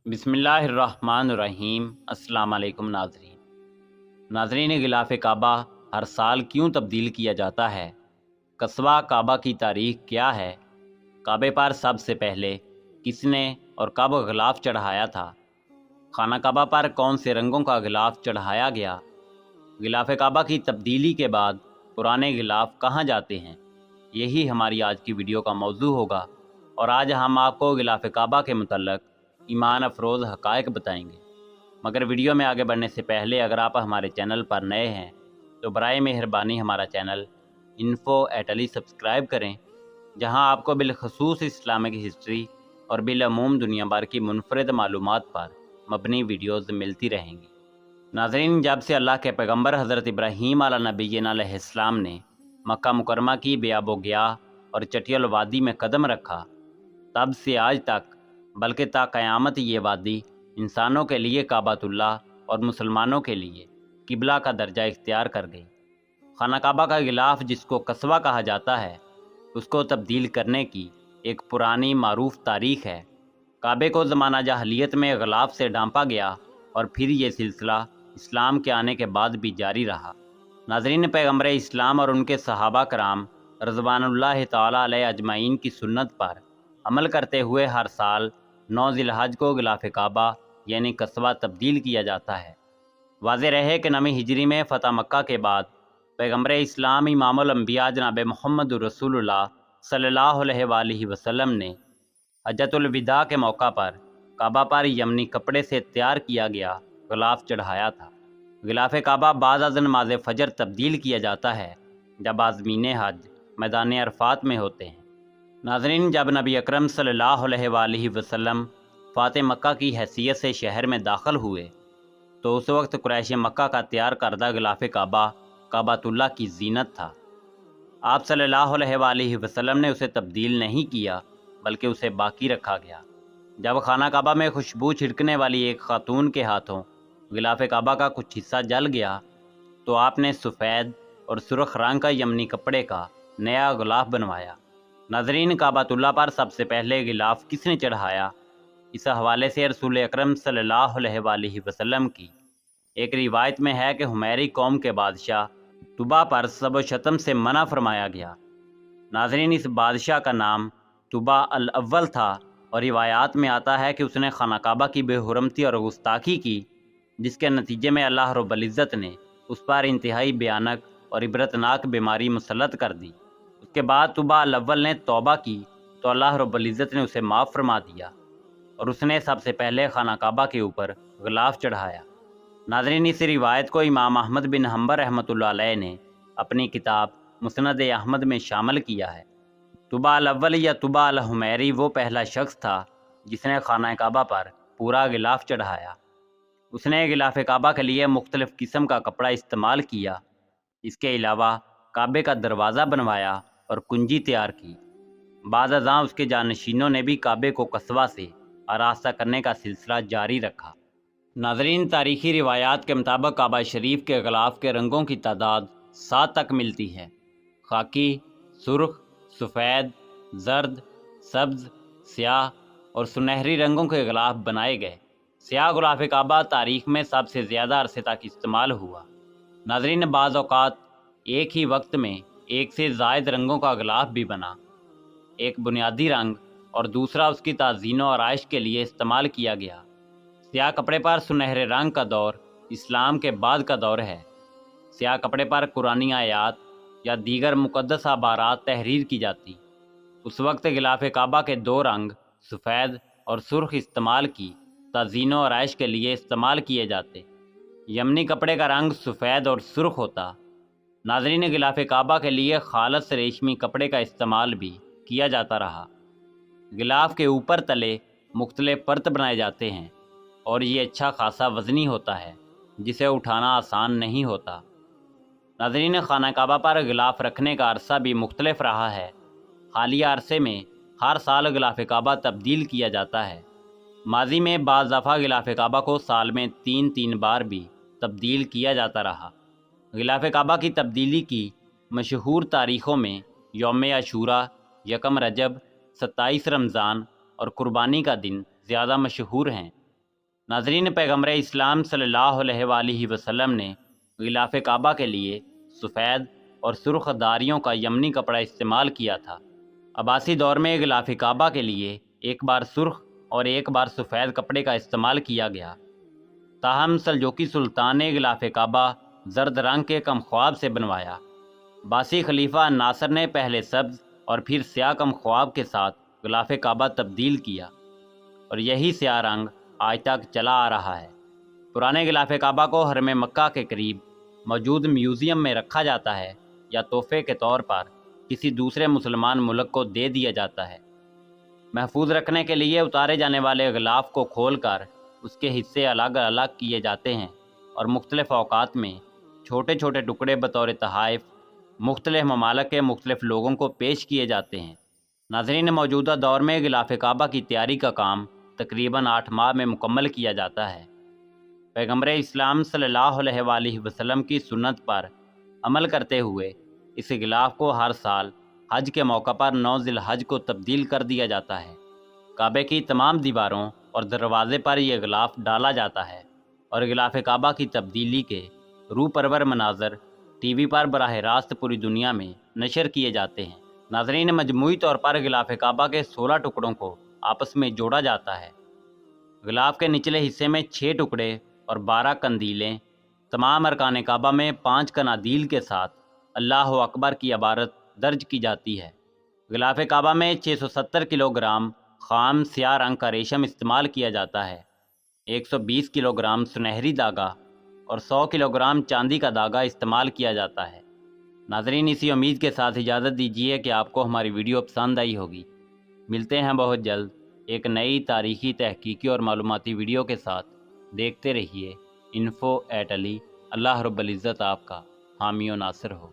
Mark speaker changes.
Speaker 1: बिस्मिल्लाहिर्रहमानिर्रहीम। अस्सलाम वालेकुम नाज़रीन ग़िलाफ़ काबा हर साल क्यों तब्दील किया जाता है? कस्बा काबा की तारीख़ क्या है? काबे पर सबसे पहले किसने और कब ग़िलाफ़ चढ़ाया था? खाना काबा पर कौन से रंगों का ग़िलाफ़ चढ़ाया गया? ग़िलाफ़ काबा की तब्दीली के बाद पुराने ग़िलाफ़ कहाँ जाते हैं? यही हमारी आज की वीडियो का मौजू होगा और आज हम आपको ग़िलाफ़ काबा के मुतल्लक़ ईमान अफरोज़ हक़ाइक़ बताएंगे। मगर वीडियो में आगे बढ़ने से पहले अगर आप हमारे चैनल पर नए हैं तो बराए मेहरबानी हमारा चैनल info@ali सब्सक्राइब करें, जहां आपको बिलखसूस इस्लामिक हिस्ट्री और बिलअमूम दुनिया भर की मुनफरद मालूमात पर मबनी वीडियोज़ मिलती रहेंगी। नाज़रीन, जब से अल्लाह के पैगम्बर हज़रत इब्राहीम अलैहिस्सलाम ने मक्का मुकरमा की बेआबो गया और चटियल वादी में कदम रखा, तब से आज तक बल्कि ता क़यामत ये वादी इंसानों के लिए काबातुल्लाह और मुसलमानों के लिए किबला का दर्जा इख्तियार कर गई। खाना काबा का ग़िलाफ़, जिसको कस्बा कहा जाता है, उसको तब्दील करने की एक पुरानी मारूफ तारीख़ है। काबे को ज़माना जाहलियत में ग़िलाफ़ से ढांपा गया और फिर ये सिलसिला इस्लाम के आने के बाद भी जारी रहा। नाज़रीन, पैगम्बर इस्लाम और उनके सहाबा कराम रज़वानुल्लाह ताला अलैहि अजमाइन की सुन्नत पर अमल करते हुए हर साल 9 ज़िलहज को ग़िलाफ़ काबा यानी कस्बा तब्दील किया जाता है। वाज़ेह रहे कि 9वीं हिजरी में फ़तह मक्का के बाद पैगम्बर इस्लाम इमामुल अंबिया जनाब मोहम्मद रसूलुल्लाह सल्लल्लाहु अलैहि वसल्लम ने हज्जतुल विदा के मौका पर काबा पर यमनी कपड़े से तैयार किया गया ग़िलाफ़ चढ़ाया था। ग़िलाफ़ काबा बाद अज़ नमाज़ फ़जर तब्दील किया जाता है जब आज़मीन हज मैदान अरफ़ात में होते हैं। नाज़रीन, जब नबी अकरम सल्लल्लाहु अलैहि वसल्लम फ़ातिह मक्का की हैसियत से शहर में दाखिल हुए तो उस वक्त कुरैश मक्का का तैयार करदा ग़िलाफ़ काबा काबातुल्लाह की ज़ीनत था। आप सल्लल्लाहु अलैहि वसल्लम ने उसे तब्दील नहीं किया बल्कि उसे बाकी रखा गया। जब खाना काबा में खुशबू छिड़कने वाली एक खातून के हाथों ग़िलाफ़ काबा का कुछ हिस्सा जल गया तो आपने सफ़ेद और सुर्ख रंग का यमनी कपड़े का नया ग़िलाफ़ बनवाया। नाज़रीन, काबातुल्लाह पर सबसे पहले ग़िलाफ़ किसने चढ़ाया? इस हवाले से रसूल अकरम सल्लल्लाहु अलैहि वसल्लम की एक रिवायत में है कि हुमैरी कौम के बादशाह तुबा पर सब व शतम से मना फरमाया गया। नाज़रीन, इस बादशाह का नाम तुबा अल अव्वल था और रिवायात में आता है कि उसने खाना काबा की बेहुरमती और गुस्ताखी की, जिसके नतीजे में अल्लाह रब्बुल इज़्ज़त ने उस पर इंतहाई भयानक और इबरतनाक बीमारी मुसल्लत कर दी। उसके बाद तुबा अल अव्वल ने तौबा की तो अल्लाह रब्बुल इज़्ज़त ने उसे माफ़ फरमा दिया और उसने सबसे पहले खाना काबा के ऊपर ग़िलाफ़ चढ़ाया। नाज़रीन, इस रिवायत को इमाम अहमद बिन हम्बल रहमतुल्लाह अलैह ने अपनी किताब मुस्नद अहमद में शामिल किया है। तुबा अल अव्वल या तुबा अल हुमैरी वो पहला शख्स था जिसने खाना काबा पर पूरा ग़िलाफ़ चढ़ाया। उसने ग़िलाफ़ काबा के लिए मुख्तलिफ़ किस्म का कपड़ा इस्तेमाल किया। इसके अलावा काबे का दरवाज़ा बनवाया और कुंजी तैयार की। बाद अज़ां उसके जानशीनों ने भी काबे को कस्बा से आरास्ता करने का सिलसिला जारी रखा। नाज़रीन, तारीख़ी रिवायात के मुताबिक काबा शरीफ के ग़िलाफ़ के रंगों की तादाद 7 तक मिलती है। खाकी, सुर्ख, सफ़ेद, जर्द, सब्ज़, स्याह और सुनहरी रंगों के ग़िलाफ़ बनाए गए। स्याह ग़िलाफ़ काबा तारीख़ में सबसे ज़्यादा अरसे तक इस्तेमाल हुआ। नाज़रीन, बाज़ औक़ात एक ही वक्त में एक से ज़ायद रंगों का ग़िलाफ़ भी बना। एक बुनियादी रंग और दूसरा उसकी ताज़ीन और आराइश के लिए इस्तेमाल किया गया। स्याह कपड़े पर सुनहरे रंग का दौर इस्लाम के बाद का दौर है। स्याह कपड़े पर कुरानी आयात या दीगर मुक़द्दस अबारात तहरीर की जाती। उस वक्त ग़िलाफ़ काबा के 2 रंग सफ़ेद और सुर्ख इस्तेमाल की ताज़ीन और आराइश के लिए इस्तेमाल किए जाते। यमनी कपड़े का रंग सफ़ेद और सुर्ख होता। नाज़रीन, ग़िलाफ़ काबा के लिए खालस रेशमी कपड़े का इस्तेमाल भी किया जाता रहा। ग़िलाफ़ के ऊपर तले मुख्तलिफ़ परत बनाए जाते हैं और ये अच्छा खासा वज़नी होता है, जिसे उठाना आसान नहीं होता। नाज़रीन, खाना काबा पर ग़िलाफ़ रखने का अरसा भी मुख्तलिफ़ रहा है। हालिया अरसे में हर साल ग़िलाफ़ काबा तब्दील किया जाता है। माजी में बाज़ दफ़ा ग़िलाफ़ काबा को साल में 3-3 बार भी तब्दील किया जाता रहा। ग़िलाफ़ काबा की तब्दीली की मशहूर तारीख़ों में यौम आशूरा, 1 रजब, 27 रमज़ान और कुर्बानी का दिन ज़्यादा मशहूर हैं। ناظرین، پیغمبر اسلام صلی اللہ علیہ وآلہ وسلم نے غلاف کعبہ کے لیے سفید اور سرخ داریوں کا یمنی کپڑا استعمال کیا تھا۔ عباسی دور میں غلاف کعبہ کے لیے ایک بار سرخ اور ایک بار سفید کپڑے کا استعمال کیا گیا، تاہم سلجوقی سلطان نے غلاف کعبہ زرد رنگ کے کم خواب سے بنوایا۔ عباسی خلیفہ ناصر نے پہلے سبز اور پھر سیاہ کم خواب کے ساتھ غلاف کعبہ تبدیل کیا، اور یہی سیاہ رنگ آج تک چلا آ رہا ہے۔ پرانے غلاف کعبہ کو حرم مکہ کے قریب موجود میوزیم میں رکھا جاتا ہے یا تحفے کے طور پر کسی دوسرے مسلمان ملک کو دے دیا جاتا ہے۔ محفوظ رکھنے کے لیے اتارے جانے والے غلاف کو کھول کر اس کے حصے الگ الگ کیے جاتے ہیں اور مختلف اوقات میں چھوٹے چھوٹے ٹکڑے بطور تحائف مختلف ممالک کے مختلف لوگوں کو پیش کیے جاتے ہیں۔ ناظرین، موجودہ دور میں غلاف کعبہ کی تیاری کا کام تقریباً 8 ماہ میں مکمل کیا جاتا ہے۔ پیغمبر اسلام صلی اللہ علیہ وآلہ وسلم کی سنت پر عمل کرتے ہوئے اس غلاف کو ہر سال حج کے موقع پر 9 ذی الحج کو تبدیل کر دیا جاتا ہے۔ کعبے کی تمام دیواروں اور دروازے پر یہ غلاف ڈالا جاتا ہے اور غلاف کعبہ کی تبدیلی کے روح پرور مناظر ٹی وی پر براہ راست پوری دنیا میں نشر کیے جاتے ہیں۔ ناظرین، مجموعی طور پر غلاف کعبہ کے 16 ٹکڑوں کو آپس میں جوڑا جاتا ہے۔ غلاف کے نچلے حصے میں 6 ٹکڑے اور 12 قندیلیں، تمام ارکان کعبہ میں 5 قنادیل کے ساتھ اللہ اکبر کی عبارت درج کی جاتی ہے۔ غلاف کعبہ میں 670 کلو گرام خام سیاہ رنگ کا ریشم استعمال کیا جاتا ہے، 120 کلو گرام سنہری دھاگا اور 100 کلو گرام چاندی کا دھاگا استعمال کیا جاتا ہے۔ ناظرین، اسی امید کے ساتھ اجازت دیجیے کہ آپ کو ہماری ویڈیو پسند آئی ہوگی۔ ملتے ہیں بہت جلد ایک نئی تاریخی، تحقیقی اور معلوماتی ویڈیو کے ساتھ۔ دیکھتے رہیے info@ali۔ اللہ رب العزت آپ کا حامی و ناصر ہو۔